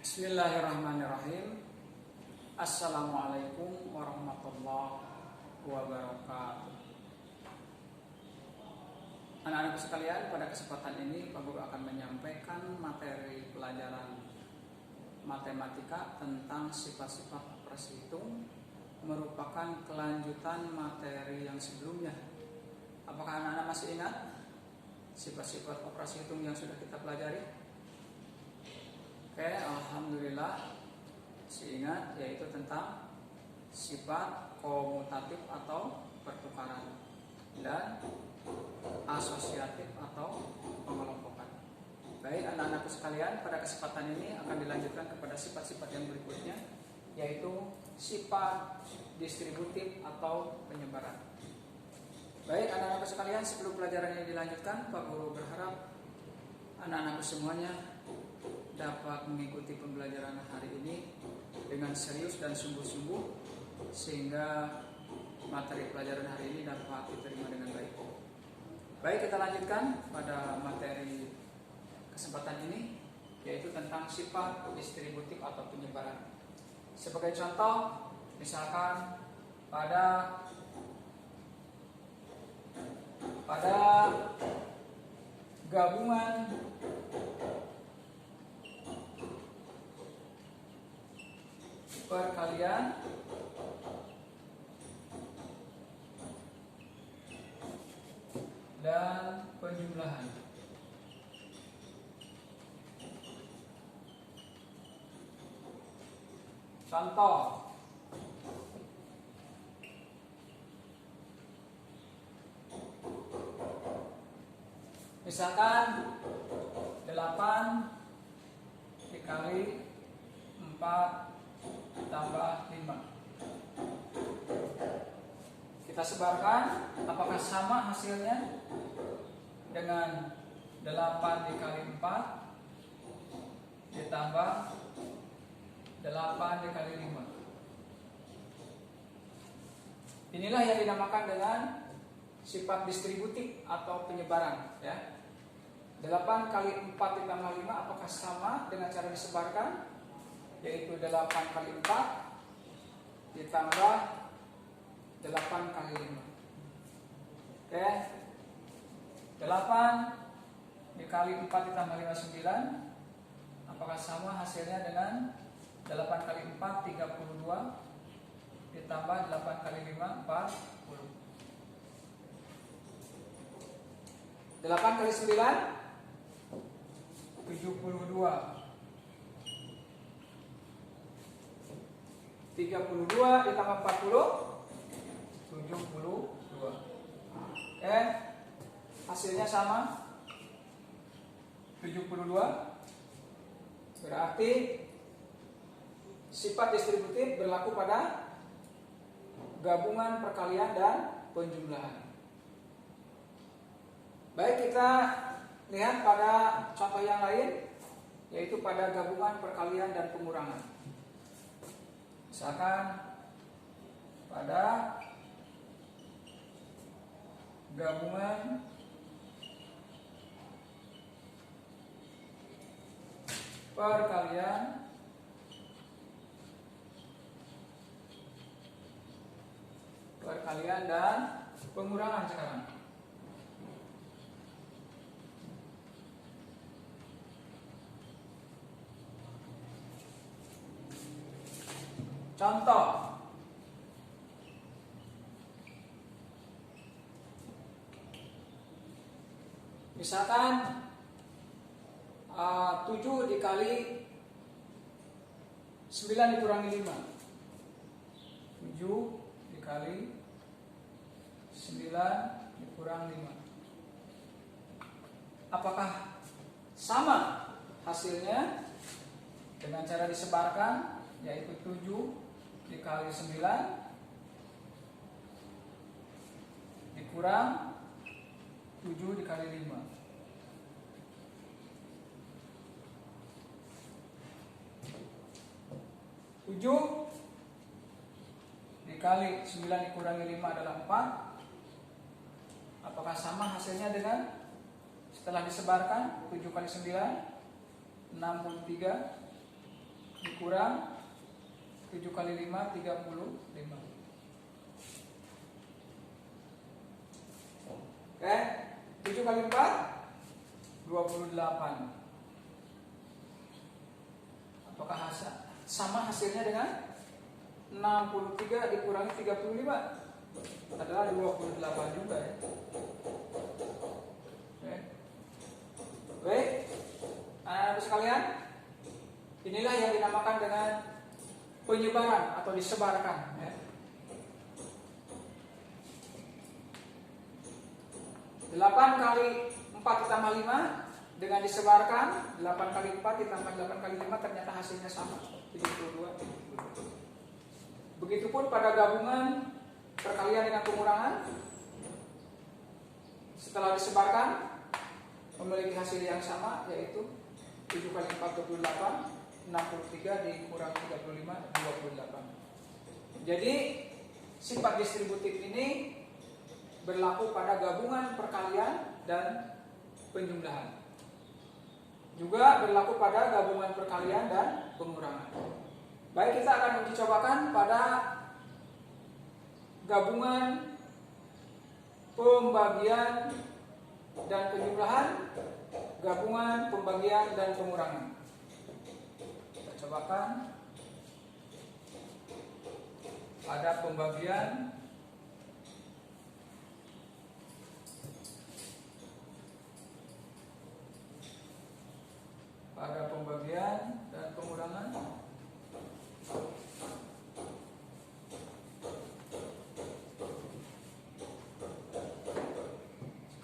Bismillahirrahmanirrahim. Assalamualaikum warahmatullahi wabarakatuh. Anak-anakku sekalian, pada kesempatan ini Pak Guru akan menyampaikan materi pelajaran matematika tentang sifat-sifat operasi hitung, merupakan kelanjutan materi yang sebelumnya. Apakah anak-anak masih ingat sifat-sifat operasi hitung yang sudah kita pelajari? Oke, alhamdulillah masih ingat, yaitu tentang sifat komutatif atau pertukaran dan asosiatif atau pengelompokan. Baik anak-anakku sekalian, pada kesempatan ini akan dilanjutkan kepada sifat-sifat yang berikutnya, yaitu sifat distributif atau penyebaran. Baik anak-anakku sekalian, sebelum pelajaran ini dilanjutkan, Pak Guru berharap anak-anakku semuanya dapat mengikuti pembelajaran hari ini dengan serius dan sungguh-sungguh, sehingga materi pelajaran hari ini dapat diterima dengan baik. Baik, kita lanjutkan pada materi kesempatan ini, yaitu tentang sifat distributif atau penyebaran. Sebagai contoh, misalkan pada gabungan perkalian dan penjumlahan. Contoh, misalkan 8 dikali 4 tambah 5. Kita sebarkan, apakah sama hasilnya dengan 8 dikali 4 ditambah 8 dikali 5? Inilah yang dinamakan dengan sifat distributif atau penyebaran, ya. 8 kali 4 ditambah 5 apakah sama dengan cara disebarkan, yaitu 8 kali 4 ditambah 8 kali 5. Oke, 8 dikali 4 ditambah 5 9. Apakah sama hasilnya dengan 8 kali 4 32 ditambah 8 kali 5 40. 8 kali 9 72. 32 ditambah 40 72. Oke, hasilnya sama 72. Berarti sifat distributif berlaku pada gabungan perkalian dan penjumlahan. Baik, kita lihat pada contoh yang lain, yaitu pada gabungan perkalian dan pengurangan. Misalkan pada gabungan perkalian dan pengurangan sekarang. Contoh, misalkan 7 dikali 9 dikurangi 5. 7 dikali 9 dikurang 5. Apakah sama hasilnya dengan cara disebarkan, yaitu 7 dikali 9 dikurang 7 dikali 5. 7 dikali 9 dikurangi 5 adalah 4. Apakah sama hasilnya dengan setelah disebarkan 7 kali 9 63 dikurang 7 kali 5 35. Oke, 7 kali 4 28. Apakah sama hasilnya dengan 63 dikurangi 35? Adalah 28 juga ya. Oke. Baik, anak-anak sekalian, inilah yang dinamakan dengan penyebaran atau disebarkan ya. 8 kali 4 ditambah 5 dengan disebarkan, 8 kali 4 ditambah 8 kali 5 ternyata hasilnya sama, 72. Begitupun pada gabungan perkalian dengan pengurangan, setelah disebarkan memiliki hasil yang sama, yaitu 7 kali 4 28, 63 dikurangi 35 28. Jadi sifat distributif ini berlaku pada gabungan perkalian dan penjumlahan. Juga berlaku pada gabungan perkalian dan pengurangan. Baik, kita akan uji cobakan pada gabungan pembagian dan penjumlahan, gabungan pembagian dan pengurangan. Kita cobakan pada pembagian dan pengurangan.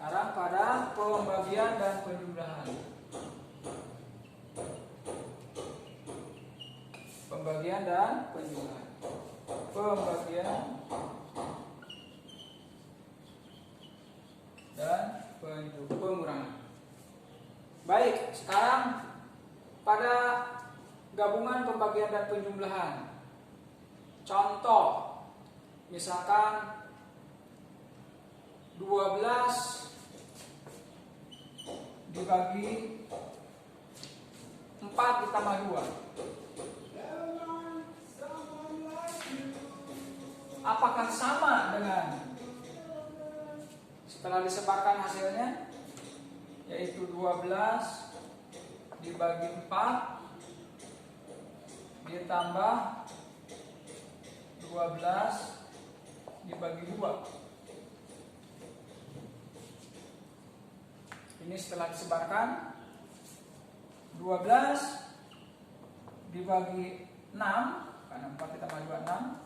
Sekarang pada pembagian dan penjumlahan. Pembagian dan penjumlahan. Pembagian dan pengurangan. Baik, sekarang pada gabungan pembagian dan penjumlahan. Contoh, misalkan 12 dibagi 4 ditambah 2. Apakah sama dengan setelah disebarkan hasilnya, yaitu 12 dibagi 4 ditambah 12 dibagi 2. Ini setelah disebarkan, 12 dibagi 6, karena 4 ditambah 2 6.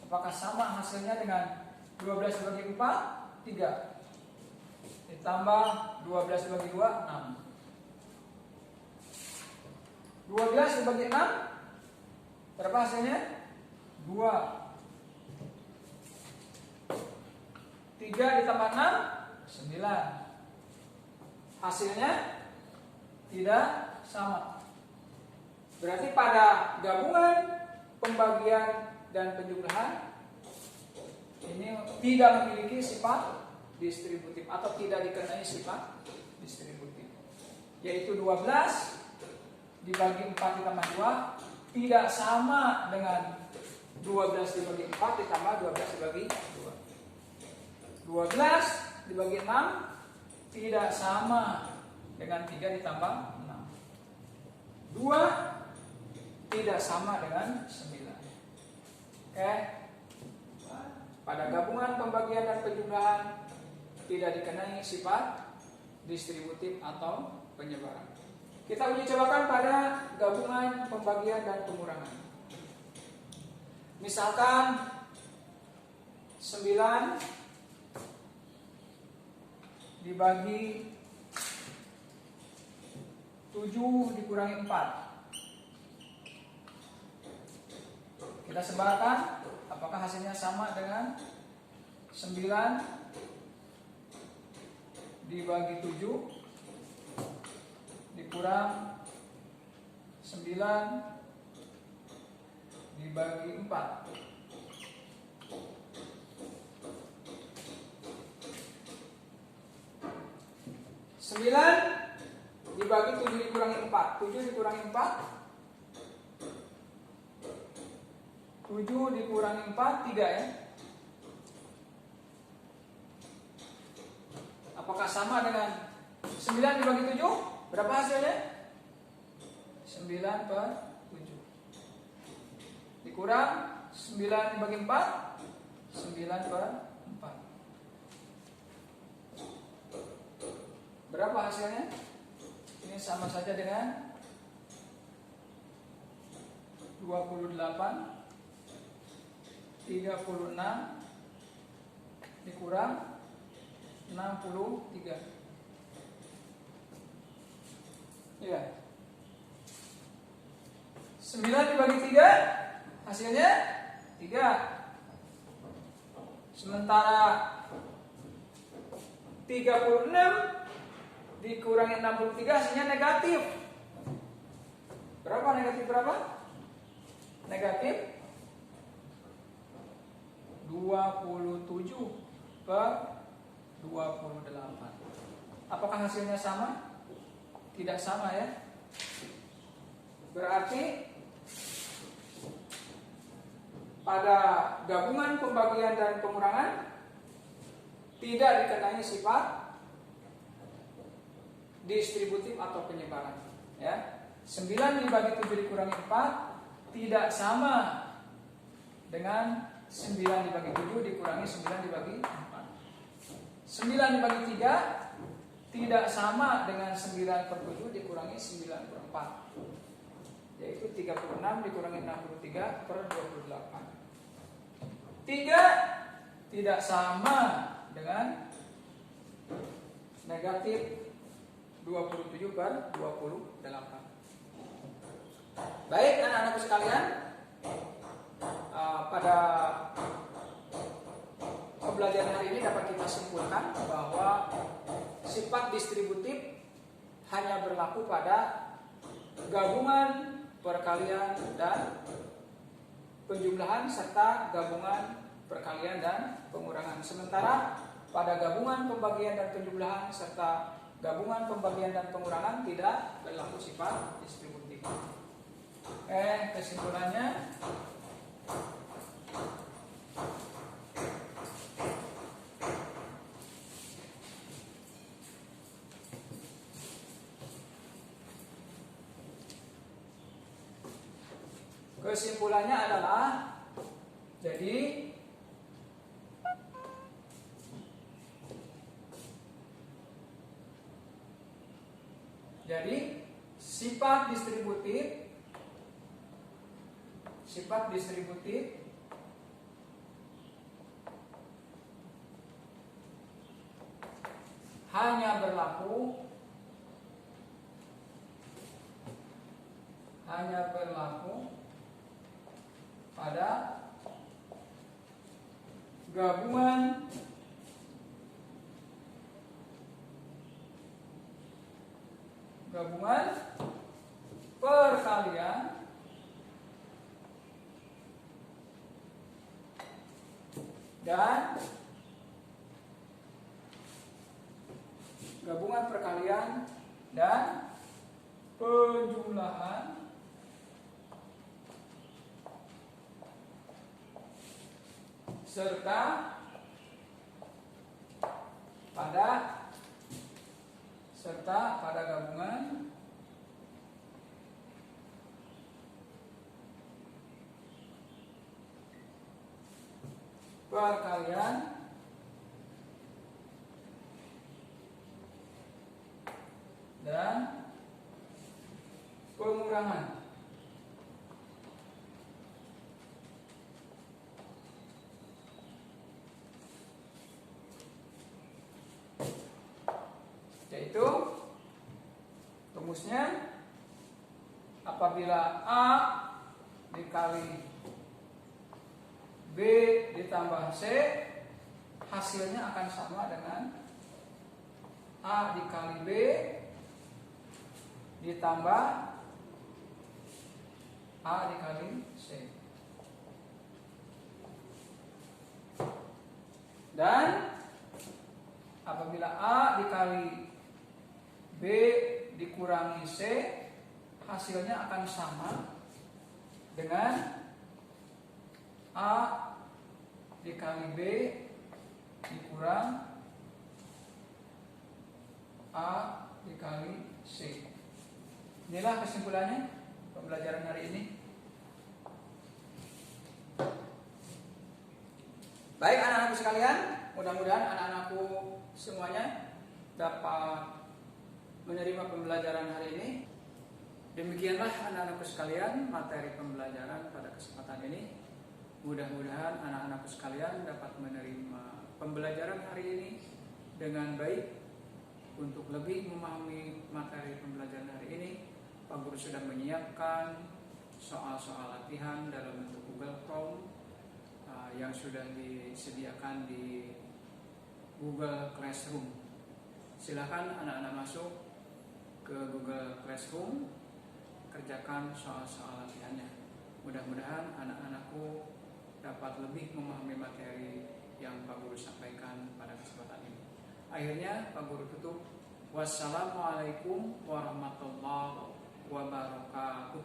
Apakah sama hasilnya dengan 12 dibagi 4 3 ditambah 12 dibagi 2 6. 12 dibagi 6 berapa hasilnya? 2. 3 ditambah 6 9. Hasilnya tidak sama. Berarti pada gabungan pembagian dan penjumlahan ini tidak memiliki sifat distributif atau tidak dikenai sifat distributif, yaitu 12 dibagi 4 ditambah 2 tidak sama dengan 12 dibagi 4 ditambah 12 dibagi 2. 12 dibagi 6 tidak sama dengan 3 ditambah 6. 2 tidak sama dengan 9. Oke. Pada gabungan pembagian dan penjumlahan tidak dikenai sifat distributif atau penyebaran. Kita uji cobakan pada gabungan pembagian dan pengurangan. Misalkan 9 dibagi 7 dikurangi 4. Kita sebarkan, apakah hasilnya sama dengan 9 dibagi 7 dikurang 9 dibagi 4. Sembilan dibagi 7 dikurangi 4. 7 dikurangi 4 7 dikurangi 4, 3 ya. Apakah sama dengan 9 dibagi 7? Berapa hasilnya? 9/7. Dikurang 9 dibagi 4, 9/4. Berapa hasilnya? Ini sama saja dengan 28, 36 dikurang 63. Ya. 9 dibagi 3 hasilnya 3. Sementara 36 dikurangi 63 hasilnya negatif. Berapa negatif berapa? Negatif 27/28. Apakah hasilnya sama? Tidak sama ya. Berarti pada gabungan pembagian dan pengurangan tidak dikenai sifat distributif atau penyebaran ya. 9 dibagi 7 dikurangi 4 tidak sama dengan 9 dibagi 7 dikurangi 9 dibagi 4. 9 dibagi 3 tidak sama dengan 9/7 dikurangi 9/4, yaitu 36 dikurangi 63/28. 3 tidak sama dengan negatif 27/28. Baik anak-anakku sekalian, pada pembelajaran hari ini dapat kita simpulkan bahwa sifat distributif hanya berlaku pada gabungan, perkalian, dan penjumlahan serta gabungan, perkalian, dan pengurangan. Sementara pada gabungan, pembagian, dan penjumlahan serta gabungan, pembagian, dan pengurangan tidak berlaku sifat distributif. Kesimpulannya, adalah jadi sifat distributif hanya berlaku pada gabungan, perkalian, dan penjumlahan serta pada gabungan perkalian dan pengurangan. Yaitu rumusnya apabila A dikali B ditambah C, hasilnya akan sama dengan A dikali B ditambah A dikali C. Dan apabila A dikali B dikurangi C, hasilnya akan sama dengan A dikali B dikurang A dikali C. Inilah kesimpulannya pembelajaran hari ini. Baik anak-anakku sekalian, mudah-mudahan anak-anakku semuanya dapat menerima pembelajaran hari ini. Demikianlah anak-anakku sekalian materi pembelajaran pada kesempatan ini. Mudah-mudahan anak-anakku sekalian dapat menerima pembelajaran hari ini dengan baik. Untuk lebih memahami materi pembelajaran hari ini, Pak Guru sudah menyiapkan soal-soal latihan dalam bentuk Google Chrome yang sudah disediakan di Google Classroom. Silakan anak-anak masuk ke Google Classroom, kerjakan soal-soal latihannya. Mudah-mudahan anak-anakku dapat lebih memahami materi yang Pak Guru sampaikan pada kesempatan ini. Akhirnya Pak Guru tutup. Wassalamualaikum warahmatullahi wabarakatuh.